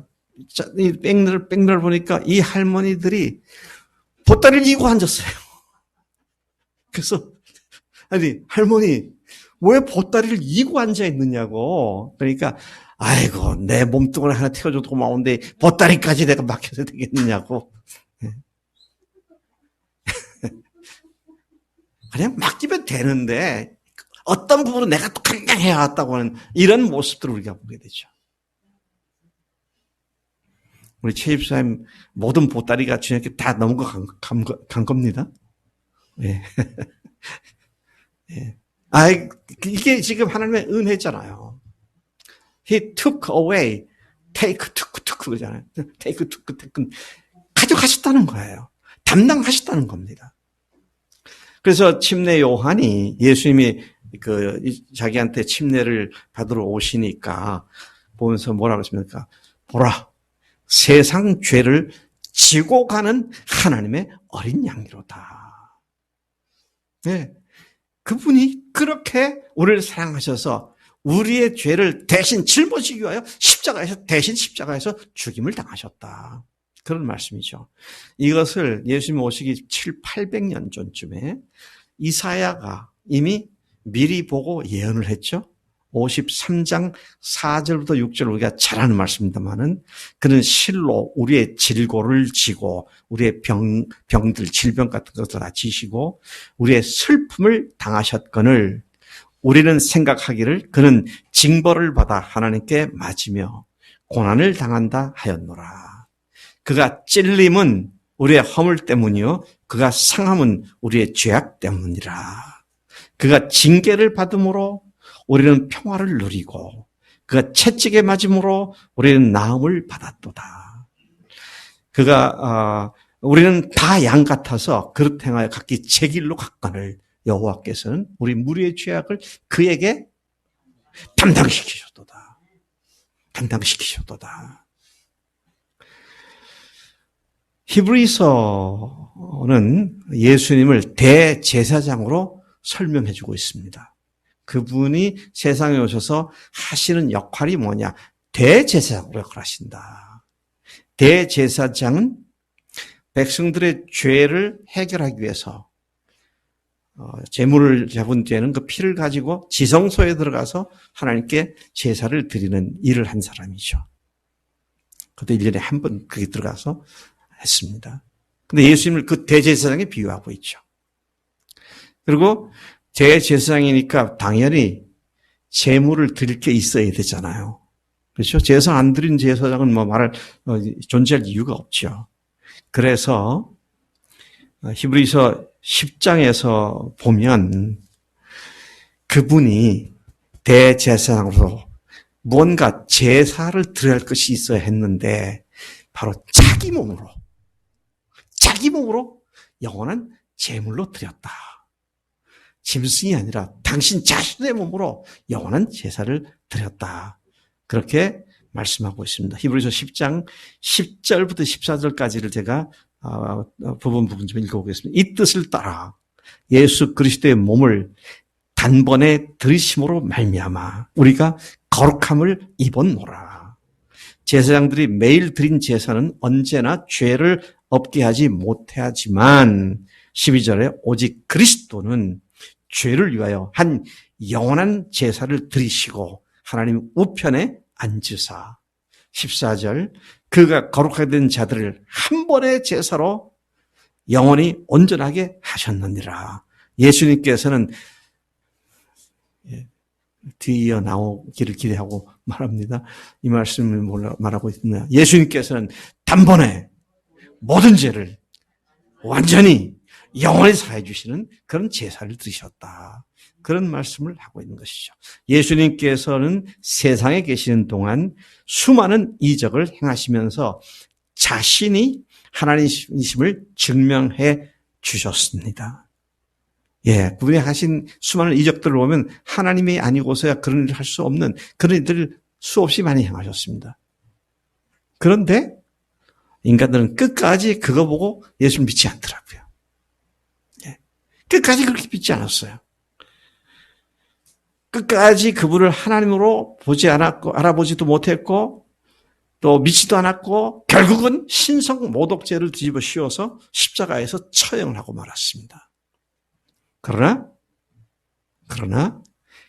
이 백날 보니까 이 할머니들이 보따리를 이고 앉았어요. 그래서 아니 할머니 왜 보따리를 이고 앉아 있느냐고. 그러니까 아이고 내 몸뚱아리 하나 태워줘도 고마운데 보따리까지 내가 맡겨도 되겠느냐고. 그냥 맡기면 되는데 어떤 부분은 내가 또 강량해야 왔다고 하는 이런 모습들을 우리가 보게 되죠. 우리 최 집사님 모든 보따리가 주님께 다 넘어간 겁니다. 예. 예. 이게 지금 하나님의 은혜잖아요. He took away, took 그러잖아요. take, 가져가셨다는 거예요. 담당하셨다는 겁니다. 그래서 침례 요한이 예수님이 자기한테 침례를 받으러 오시니까 보면서 뭐라고 했습니까? 보라, 세상 죄를 지고 가는 하나님의 어린 양이로다. 네. 그분이 그렇게 우리를 사랑하셔서 우리의 죄를 대신 짊어지기 위하여 대신 십자가에서 죽임을 당하셨다. 그런 말씀이죠. 이것을 예수님 오시기 800년 전쯤에 이사야가 이미 미리 보고 예언을 했죠. 53장 4절부터 6절 우리가 잘 아는 말씀입니다만은 그는 실로 우리의 질고를 지고 우리의 병들, 질병 같은 것을 다 지시고 우리의 슬픔을 당하셨거늘 우리는 생각하기를 그는 징벌을 받아 하나님께 맞으며 고난을 당한다 하였노라. 그가 찔림은 우리의 허물 때문이요 그가 상함은 우리의 죄악 때문이라. 그가 징계를 받음으로 우리는 평화를 누리고 그가 채찍에 맞음으로 우리는 나음을 받았도다. 우리는 다 양 같아서 그릇 행하여 각기 제 길로 갔거늘 여호와께서는 우리 무리의 죄악을 그에게 담당시키셨도다. 히브리서는 예수님을 대제사장으로 설명해 주고 있습니다. 그분이 세상에 오셔서 하시는 역할이 뭐냐? 대제사장으로 역할을 하신다. 대제사장은 백성들의 죄를 해결하기 위해서 제물을 잡은 뒤에는 그 피를 가지고 지성소에 들어가서 하나님께 제사를 드리는 일을 한 사람이죠. 그것도 1년에 한 번 그게 들어가서 했습니다. 근데 예수님을 그 대제사장에 비유하고 있죠. 그리고 대제사장이니까 당연히 제물을 드릴 게 있어야 되잖아요. 그렇죠? 제사 안 드린 제사장은 존재할 이유가 없죠. 그래서 히브리서 10장에서 보면 그분이 대제사장으로 뭔가 제사를 드려야 할 것이 있어야 했는데 바로 자기 몸으로 영원한 제물로 드렸다. 짐승이 아니라 당신 자신의 몸으로 영원한 제사를 드렸다. 그렇게 말씀하고 있습니다. 히브리서 10장 10절부터 14절까지를 제가 부분 좀 읽어보겠습니다. 이 뜻을 따라 예수 그리스도의 몸을 단번에 들이심으로 말미암아 우리가 거룩함을 입었노라. 제사장들이 매일 드린 제사는 언제나 죄를 없게 하지 못해 하지만 12절에 오직 그리스도는 죄를 위하여 한 영원한 제사를 드리시고 하나님 우편에 앉으사 14절 그가 거룩하게 된 자들을 한 번의 제사로 영원히 온전하게 하셨느니라. 예수님께서는 뒤이어 나오기를 기대하고 말합니다. 이 말씀을 말하고 있느냐. 예수님께서는 단번에 모든 죄를 완전히 영원히 사해 주시는 그런 제사를 드셨다. 그런 말씀을 하고 있는 것이죠. 예수님께서는 세상에 계시는 동안 수많은 이적을 행하시면서 자신이 하나님이심을 증명해 주셨습니다. 예, 그분이 하신 수많은 이적들을 보면 하나님이 아니고서야 그런 일을 할 수 없는 그런 일들을 수없이 많이 행하셨습니다. 그런데 인간들은 끝까지 그거 보고 예수를 믿지 않더라고요. 예, 끝까지 그렇게 믿지 않았어요. 끝까지 그분을 하나님으로 보지 않았고 알아보지도 못했고 또 믿지도 않았고 결국은 신성 모독죄를 뒤집어 씌워서 십자가에서 처형을 하고 말았습니다. 그러나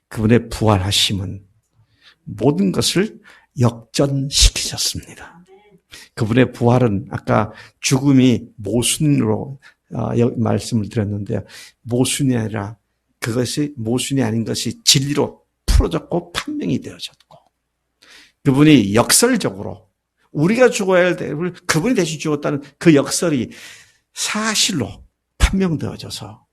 그분의 부활하심은 모든 것을 역전시키셨습니다. 그분의 부활은 아까 죽음이 모순으로 말씀을 드렸는데요. 모순이 아니라 그것이 모순이 아닌 것이 진리로 풀어졌고 판명이 되어졌고 그분이 역설적으로 우리가 죽어야 할 때를 그분이 대신 죽었다는 그 역설이 사실로 판명되어져서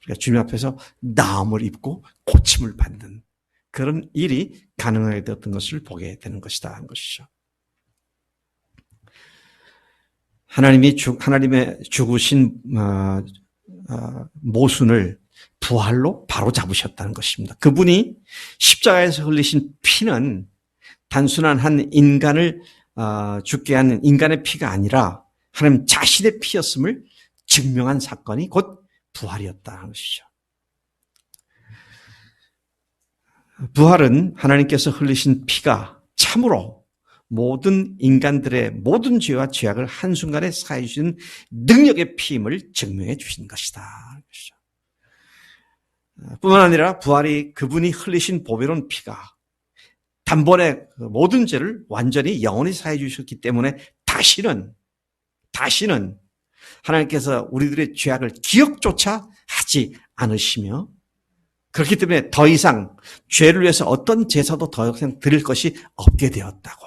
우리가 주님 앞에서 나음을 입고 고침을 받는 그런 일이 가능하게 되었던 것을 보게 되는 것이다 하는 것이죠. 하나님의 죽으신 모순을 부활로 바로 잡으셨다는 것입니다. 그분이 십자가에서 흘리신 피는 단순한 한 인간을 죽게 하는 인간의 피가 아니라 하나님 자신의 피였음을 증명한 사건이 곧 부활이었다는 것이죠. 부활은 하나님께서 흘리신 피가 참으로 모든 인간들의 모든 죄와 죄악을 한순간에 사해 주신 능력의 피임을 증명해 주신 것이다. 뿐만 아니라 부활이 그분이 흘리신 보배로운 피가 단번에 모든 죄를 완전히 영원히 사해 주셨기 때문에 다시는 하나님께서 우리들의 죄악을 기억조차 하지 않으시며 그렇기 때문에 더 이상 죄를 위해서 어떤 제사도 더 이상 드릴 것이 없게 되었다고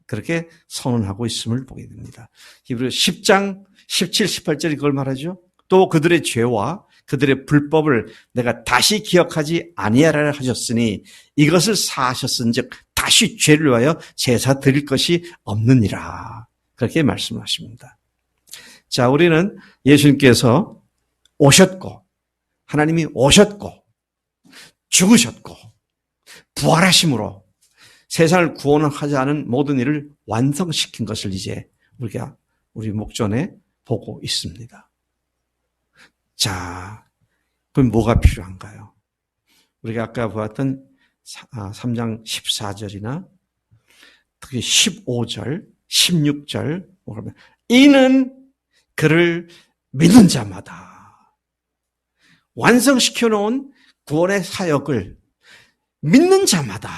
그렇게 선언하고 있음을 보게 됩니다. 히브리 10장 17, 18절이 그걸 말하죠. 또 그들의 죄와 그들의 불법을 내가 다시 기억하지 아니하라 하셨으니 이것을 사하셨은즉 다시 죄를 위하여 제사 드릴 것이 없느니라. 그렇게 말씀하십니다. 자, 우리는 예수님께서 오셨고 하나님이 오셨고 죽으셨고 부활하심으로 세상을 구원하자는 모든 일을 완성시킨 것을 이제 우리가 우리 목전에 보고 있습니다. 자, 그럼 뭐가 필요한가요? 우리가 아까 보았던 3장 14절이나 특히 15절, 16절 이는 그를 믿는 자마다 완성시켜 놓은 구원의 사역을 믿는 자마다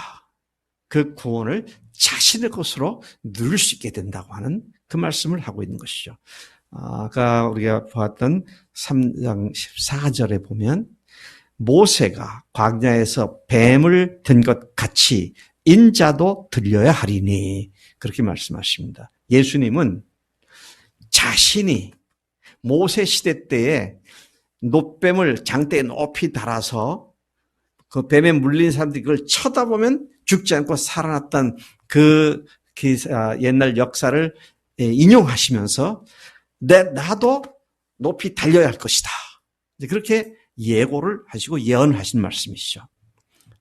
그 구원을 자신의 것으로 누릴 수 있게 된다고 하는 그 말씀을 하고 있는 것이죠. 아까 우리가 보았던 3장 14절에 보면 모세가 광야에서 뱀을 든 것 같이 인자도 들려야 하리니 그렇게 말씀하십니다. 예수님은 자신이 모세 시대 때에 놋뱀을 장대에 높이 달아서 그 뱀에 물린 사람들이 그걸 쳐다보면 죽지 않고 살아났던 그 옛날 역사를 인용하시면서 나도 높이 달려야 할 것이다. 그렇게 예고를 하시고 예언하신 말씀이시죠.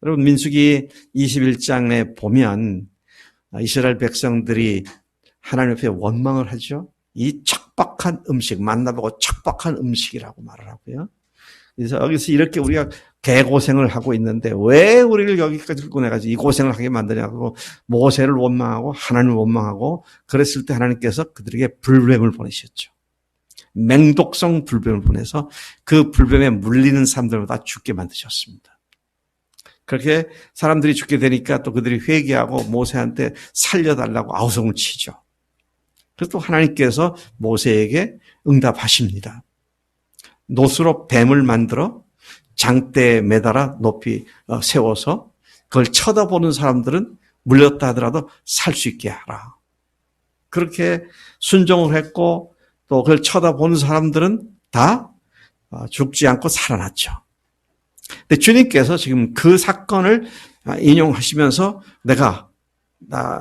여러분 민수기 21장에 보면 이스라엘 백성들이 하나님 앞에 원망을 하죠. 이 척박한 음식, 만나보고 척박한 음식이라고 말을 하고요. 그래서 여기서 이렇게 우리가 개고생을 하고 있는데 왜 우리를 여기까지 끌고내가지고 이 고생을 하게 만드냐고 모세를 원망하고 하나님을 원망하고 그랬을 때 하나님께서 그들에게 불뱀을 보내셨죠. 맹독성 불뱀을 보내서 그 불뱀에 물리는 사람들보다 죽게 만드셨습니다. 그렇게 사람들이 죽게 되니까 또 그들이 회개하고 모세한테 살려달라고 아우성을 치죠. 그래서 또 하나님께서 모세에게 응답하십니다. 놋으로 뱀을 만들어 장대에 매달아 높이 세워서 그걸 쳐다보는 사람들은 물렸다 하더라도 살 수 있게 하라. 그렇게 순종을 했고 또 그걸 쳐다보는 사람들은 다 죽지 않고 살아났죠. 근데 주님께서 지금 그 사건을 인용하시면서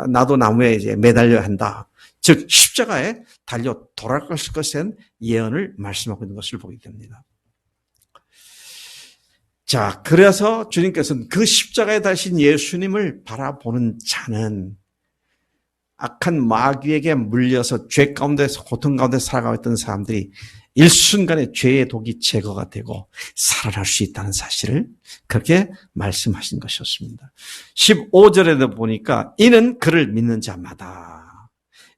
나도 나무에 이제 매달려야 한다. 즉 십자가에 달려 돌아갈 것에 대한 예언을 말씀하고 있는 것을 보게 됩니다. 자, 그래서 주님께서는 그 십자가에 달린 예수님을 바라보는 자는 악한 마귀에게 물려서 죄 가운데서 고통 가운데 살아가고 있던 사람들이 일순간에 죄의 독이 제거가 되고 살아날 수 있다는 사실을 그렇게 말씀하신 것이었습니다. 15절에도 보니까 이는 그를 믿는 자마다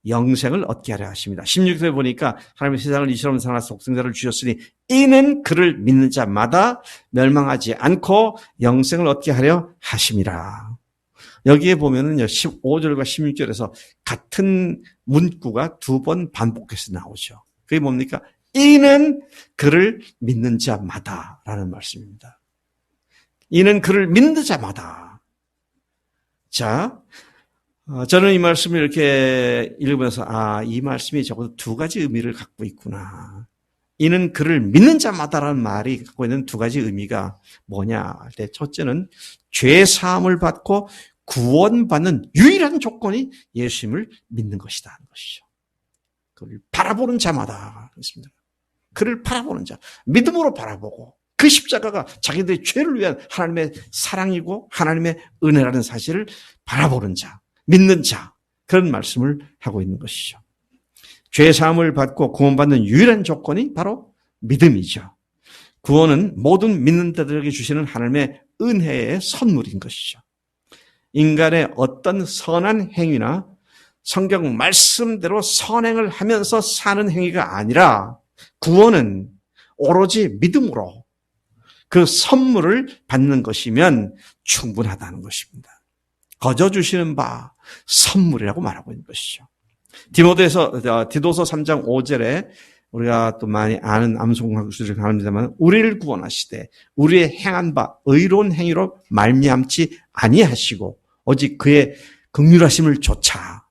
영생을 얻게 하려 하십니다. 16절에 보니까 하나님의 세상을 이처럼 사랑하사 독생자를 주셨으니 이는 그를 믿는 자마다 멸망하지 않고 영생을 얻게 하려 하심이라. 여기에 보면은요, 15절과 16절에서 같은 문구가 두 번 반복해서 나오죠. 그게 뭡니까? 이는 그를 믿는 자마다라는 말씀입니다. 이는 그를 믿는 자마다. 자, 저는 이 말씀을 이렇게 읽으면서 이 말씀이 적어도 두 가지 의미를 갖고 있구나. 이는 그를 믿는 자마다라는 말이 갖고 있는 두 가지 의미가 뭐냐 할 때 첫째는 죄 사함을 받고 구원받는 유일한 조건이 예수님을 믿는 것이다 하는 것이죠. 그를 바라보는 자마다 그렇습니다. 그를 바라보는 자, 믿음으로 바라보고 그 십자가가 자기들의 죄를 위한 하나님의 사랑이고 하나님의 은혜라는 사실을 바라보는 자, 믿는 자, 그런 말씀을 하고 있는 것이죠. 죄 사함을 받고 구원받는 유일한 조건이 바로 믿음이죠. 구원은 모든 믿는 자들에게 주시는 하나님의 은혜의 선물인 것이죠. 인간의 어떤 선한 행위나 성경 말씀대로 선행을 하면서 사는 행위가 아니라 구원은 오로지 믿음으로 그 선물을 받는 것이면 충분하다는 것입니다. 거저 주시는 바 선물이라고 말하고 있는 것이죠. 디도서 3장 5절에 우리가 또 많이 아는 암송구절을 합니다만 우리를 구원하시되 우리의 행한 바 의로운 행위로 말미암지 아니하시고 오직 그의 긍휼하심을 조차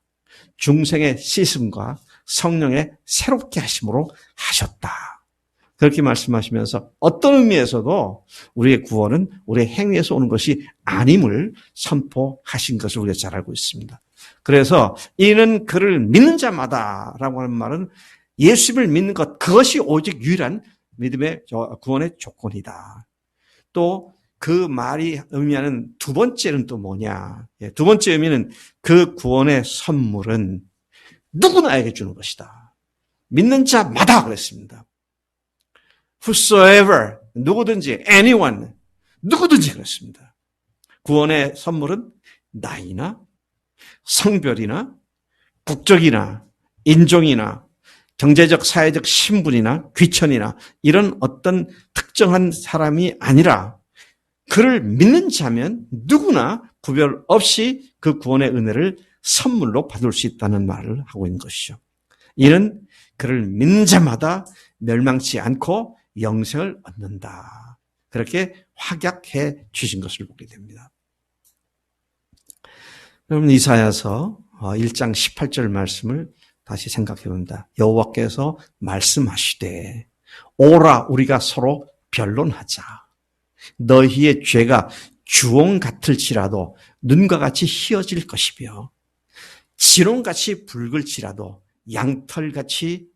중생의 씻음과 성령의 새롭게 하심으로 하셨다. 그렇게 말씀하시면서 어떤 의미에서도 우리의 구원은 우리의 행위에서 오는 것이 아님을 선포하신 것을 우리가 잘 알고 있습니다. 그래서 이는 그를 믿는 자마다라고 하는 말은 예수님을 믿는 것, 그것이 오직 유일한 믿음의 구원의 조건이다. 또 그 말이 의미하는 두 번째는 또 뭐냐? 두 번째 의미는 그 구원의 선물은 누구나에게 주는 것이다. 믿는 자마다 그랬습니다. Whosoever, 누구든지, anyone, 누구든지 그랬습니다. 구원의 선물은 나이나 성별이나 국적이나 인종이나 경제적, 사회적 신분이나 귀천이나 이런 어떤 특정한 사람이 아니라 그를 믿는 자면 누구나 구별 없이 그 구원의 은혜를 선물로 받을 수 있다는 말을 하고 있는 것이죠. 이는 그를 믿는 자마다 멸망치 않고 영생을 얻는다. 그렇게 확약해 주신 것을 보게 됩니다. 여러분 이사야서 1장 18절 말씀을 다시 생각해 봅니다. 여호와께서 말씀하시되 오라 우리가 서로 변론하자. 너희의 죄가 주홍 같을지라도 눈과 같이 희어질 것이며 진홍같이 붉을지라도 양털같이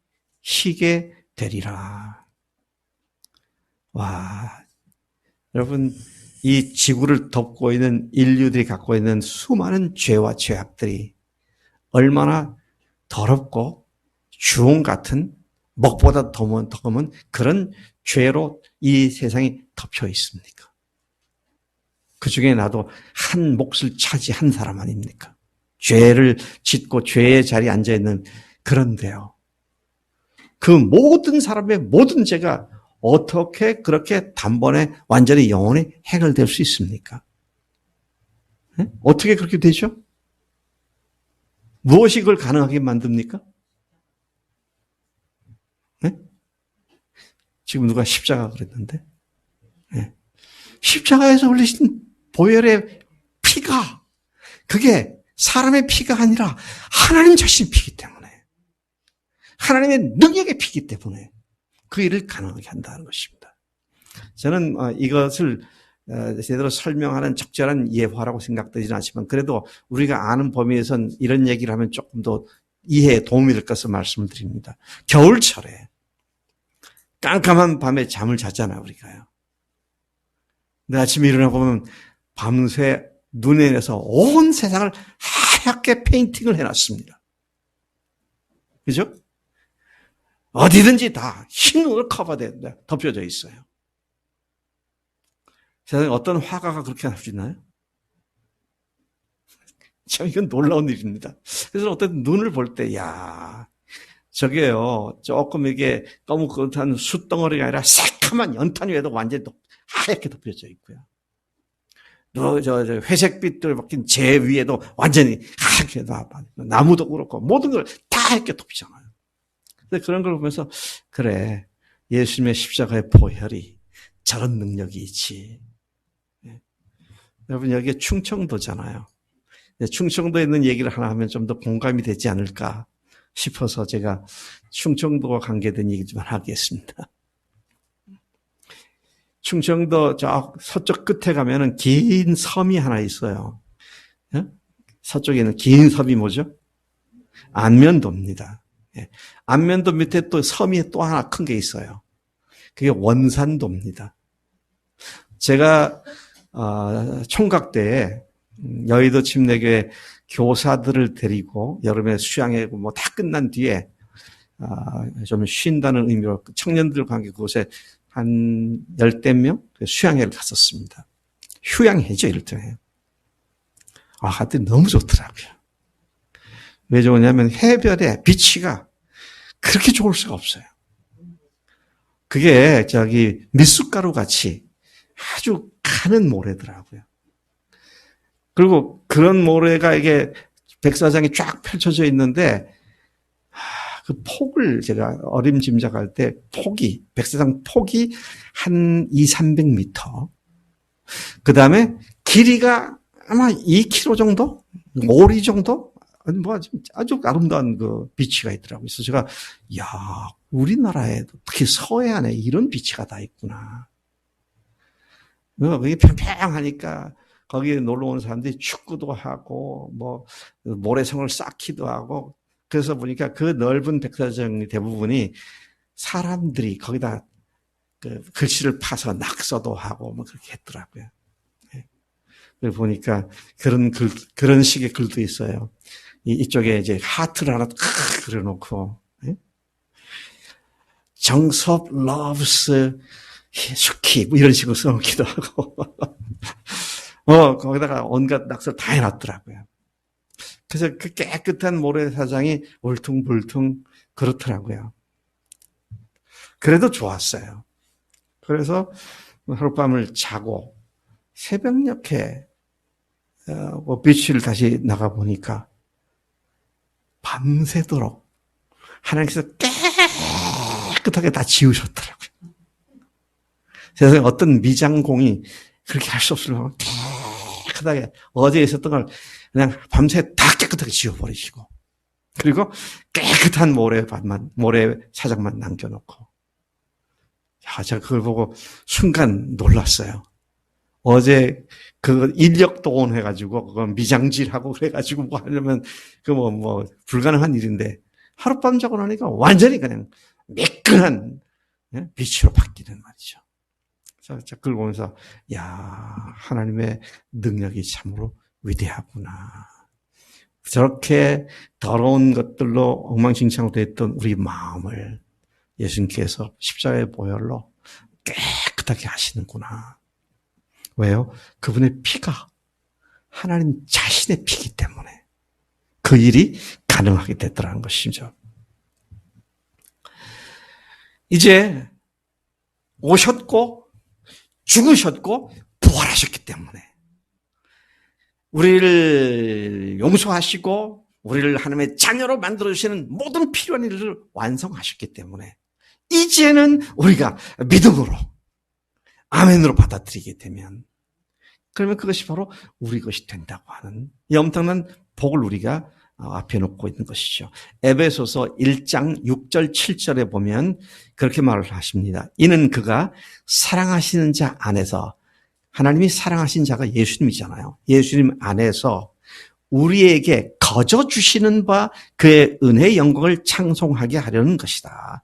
희게 되리라. 와, 여러분 이 지구를 덮고 있는 인류들이 갖고 있는 수많은 죄와 죄악들이 얼마나 더럽고 주홍 같은 먹보다 더 검은 그런 죄로 이 세상이 덮여 있습니까? 그 중에 나도 한 몫을 차지한 사람 아닙니까? 죄를 짓고 죄의 자리에 앉아있는 그런데요. 그 모든 사람의 모든 죄가 어떻게 그렇게 단번에 완전히 영원히 해결될 수 있습니까? 네? 어떻게 그렇게 되죠? 무엇이 그걸 가능하게 만듭니까? 네? 지금 누가 십자가 그랬는데 네. 십자가에서 흘리신 보혈의 피가 그게 사람의 피가 아니라 하나님 자신의 피이기 때문에 하나님의 능력의 피이기 때문에 그 일을 가능하게 한다는 것입니다. 저는 이것을 제대로 설명하는 적절한 예화라고 생각되지는 않지만 그래도 우리가 아는 범위에선 이런 얘기를 하면 조금 더 이해에 도움이 될 것을 말씀을 드립니다. 겨울철에 깜깜한 밤에 잠을 잤잖아요, 우리가요. 근데 아침에 일어나 보면 밤새 눈에 내서 온 세상을 하얗게 페인팅을 해놨습니다. 그죠? 어디든지 다 흰 눈으로 커버되어 덮여져 있어요. 세상에 어떤 화가가 그렇게 할 수 있나요? 참 이건 놀라운 일입니다. 그래서 어떤 눈을 볼 때, 야, 저게요, 조금 이게 거뭇거뭇한 숯덩어리가 아니라 새카만 연탄 위에도 완전히 하얗게 덮여져 있고요. 회색빛을 박힌 재 위에도 완전히 하얗게 나무도 그렇고 모든 걸 다 하얗게 덮이잖아요. 근데 그런 걸 보면서 그래, 예수님의 십자가의 보혈이 저런 능력이 있지. 여러분 여기 충청도잖아요. 충청도에 있는 얘기를 하나 하면 좀 더 공감이 되지 않을까 싶어서 제가 충청도와 관계된 얘기 좀 하겠습니다. 충청도 저 서쪽 끝에 가면은 긴 섬이 하나 있어요. 서쪽에 있는 긴 섬이 뭐죠? 안면도입니다. 안면도 밑에 또 섬이 또 하나 큰 게 있어요. 그게 원산도입니다. 제가 총각 때에 여의도 침례교회 교사들을 데리고 여름에 수양회 뭐 다 끝난 뒤에 좀 쉰다는 의미로 청년들과 함께 그곳에 한 10대 명 수양회를 갔었습니다. 휴양회죠, 이를테면. 하여튼 너무 좋더라고요. 왜 좋으냐면 해변의 비치가 그렇게 좋을 수가 없어요. 그게 미숫가루 같이 아주 가는 모래더라고요. 그리고 그런 모래가 이게 백사장이 쫙 펼쳐져 있는데 그 폭을 제가 어림짐작할 때 백사장 폭이 한 200~300m. 그 다음에 길이가 아마 2km 정도? 5리 정도? 아주 아름다운 그 비치가 있더라고요. 그래서 제가, 우리나라에도 특히 서해안에 이런 비치가 다 있구나. 그게 평평하니까 거기에 놀러 온 사람들이 축구도 하고, 모래성을 쌓기도 하고, 그래서 보니까 그 넓은 백사장 대부분이 사람들이 거기다 그 글씨를 파서 낙서도 하고 그렇게 했더라고요. 그리고 보니까 그런 식의 글도 있어요. 이쪽에 이제 하트를 하나 그려놓고, 정섭 loves 스키 이런 식으로 써놓기도 하고, 거기다가 온갖 낙서를 다 해놨더라고요. 그래서 그 깨끗한 모래사장이 울퉁불퉁 그렇더라고요. 그래도 좋았어요. 그래서 하룻밤을 자고 새벽녘에 비치를 다시 나가보니까 밤새도록 하나님께서 깨끗하게 다 지우셨더라고요. 세상에 어떤 미장공이 그렇게 할 수 없으려고 깨끗하게 어제 있었던 걸 그냥 밤새 다 깨끗하게 지워버리시고, 그리고 깨끗한 모래사장만 남겨놓고. 제가 그걸 보고 순간 놀랐어요. 어제 그 인력 동원해가지고 그건 미장질하고 그래가지고 뭐 하려면 불가능한 일인데 하룻밤 자고 나니까 완전히 그냥 매끈한 빛으로 바뀌는 말이죠. 자, 그걸 보면서 하나님의 능력이 참으로 위대하구나. 저렇게 더러운 것들로 엉망진창으로 됐던 우리 마음을 예수님께서 십자가의 보혈로 깨끗하게 하시는구나. 왜요? 그분의 피가 하나님 자신의 피이기 때문에 그 일이 가능하게 됐더라는 것이죠. 이제 오셨고 죽으셨고 부활하셨기 때문에 우리를 용서하시고 우리를 하나님의 자녀로 만들어주시는 모든 필요한 일을 완성하셨기 때문에 이제는 우리가 믿음으로 아멘으로 받아들이게 되면, 그러면 그것이 바로 우리 것이 된다고 하는 이 엄청난 복을 우리가 앞에 놓고 있는 것이죠. 에베소서 1장 6절 7절에 보면 그렇게 말을 하십니다. 이는 그가 사랑하시는 자 안에서, 하나님이 사랑하신 자가 예수님이잖아요. 예수님 안에서 우리에게 거저 주시는 바 그의 은혜의 영광을 찬송하게 하려는 것이다.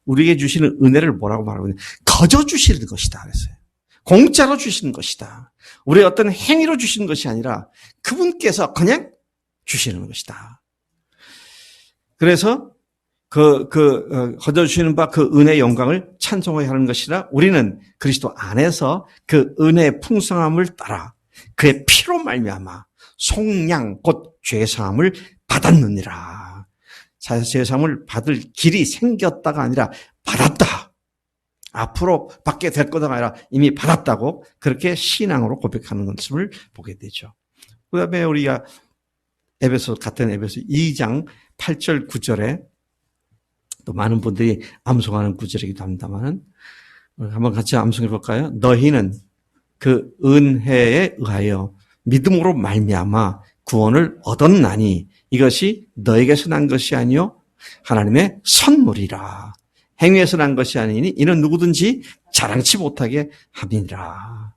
우리에게 주시는 은혜를 뭐라고 말하고 있냐? 거저 주시는 것이다 그랬어요. 공짜로 주시는 것이다. 우리의 어떤 행위로 주시는 것이 아니라 그분께서 그냥 주시는 것이다. 그래서 거저 주시는 바 그 은혜의 영광을 찬송하게 하는 것이라 우리는 그리스도 안에서 그 은혜의 풍성함을 따라 그의 피로 말미암아 속량 곧 죄사함을 받았느니라. 죄사함을 받을 길이 생겼다가 아니라 받았다. 앞으로 받게 될 거다가 아니라 이미 받았다고 그렇게 신앙으로 고백하는 것을 보게 되죠. 그 다음에 우리가 같은 에베소 2장 8절 9절에 또 많은 분들이 암송하는 구절이기도 합니다만 한번 같이 암송해 볼까요? 너희는 그 은혜에 의하여 믿음으로 말미암아 구원을 얻었나니 이것이 너에게서 난 것이 아니요 하나님의 선물이라. 행위에서 난 것이 아니니 이는 누구든지 자랑치 못하게 함이니라.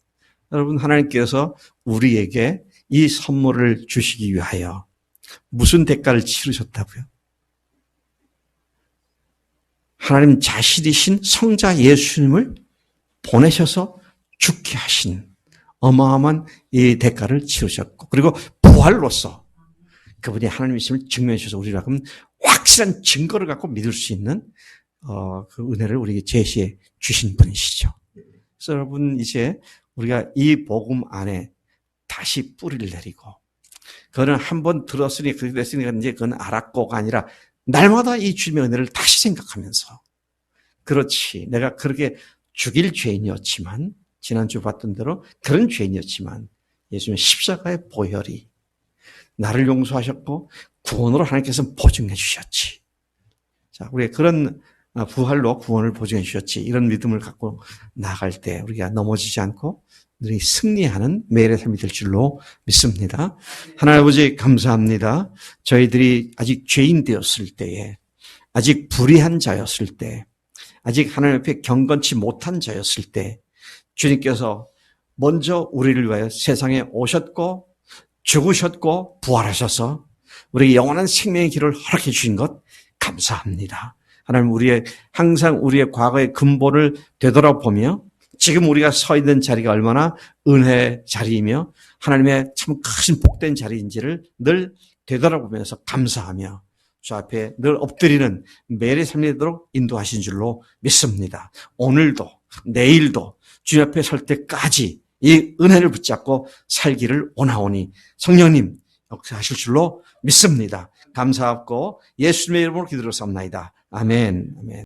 여러분, 하나님께서 우리에게 이 선물을 주시기 위하여 무슨 대가를 치르셨다고요? 하나님 자신이신 성자 예수님을 보내셔서 죽게 하신 어마어마한 이 대가를 치르셨고, 그리고 부활로서 그분이 하나님이심을 증명해 주셔서 우리가 그럼 확실한 증거를 갖고 믿을 수 있는 그 은혜를 우리에게 제시해 주신 분이시죠. 그래서 여러분, 이제 우리가 이 복음 안에 다시 뿌리를 내리고, 그거는 한번 들었으니 그렇게 됐으니까 이제 그건 알았고가 아니라 날마다 이 주님의 은혜를 다시 생각하면서, 그렇지, 내가 그렇게 죽일 죄인이었지만, 지난주 봤던 대로 그런 죄인이었지만 예수님의 십자가의 보혈이 나를 용서하셨고 구원으로 하나님께서 보증해 주셨지. 자, 우리가 그런 부활로 구원을 보증해 주셨지. 이런 믿음을 갖고 나아갈 때 우리가 넘어지지 않고 늘 승리하는 매일의 삶이 될 줄로 믿습니다. 하나님 아버지 감사합니다. 저희들이 아직 죄인 되었을 때에, 아직 불의한 자였을 때, 아직 하나님 앞에 경건치 못한 자였을 때 주님께서 먼저 우리를 위하여 세상에 오셨고 죽으셨고 부활하셔서 우리에게 영원한 생명의 길을 허락해 주신 것 감사합니다. 하나님, 항상 우리의 과거의 근본을 되돌아보며 지금 우리가 서 있는 자리가 얼마나 은혜의 자리이며 하나님의 참 큰 복된 자리인지를 늘 되돌아보면서 감사하며 주 앞에 늘 엎드리는 매일의 삶이 되도록 인도하신 줄로 믿습니다. 오늘도 내일도 주님 앞에 설 때까지 이 은혜를 붙잡고 살기를 원하오니 성령님 역사하실 줄로 믿습니다. 감사하고 예수님의 이름으로 기도를 삼나이다. 아멘. 아멘.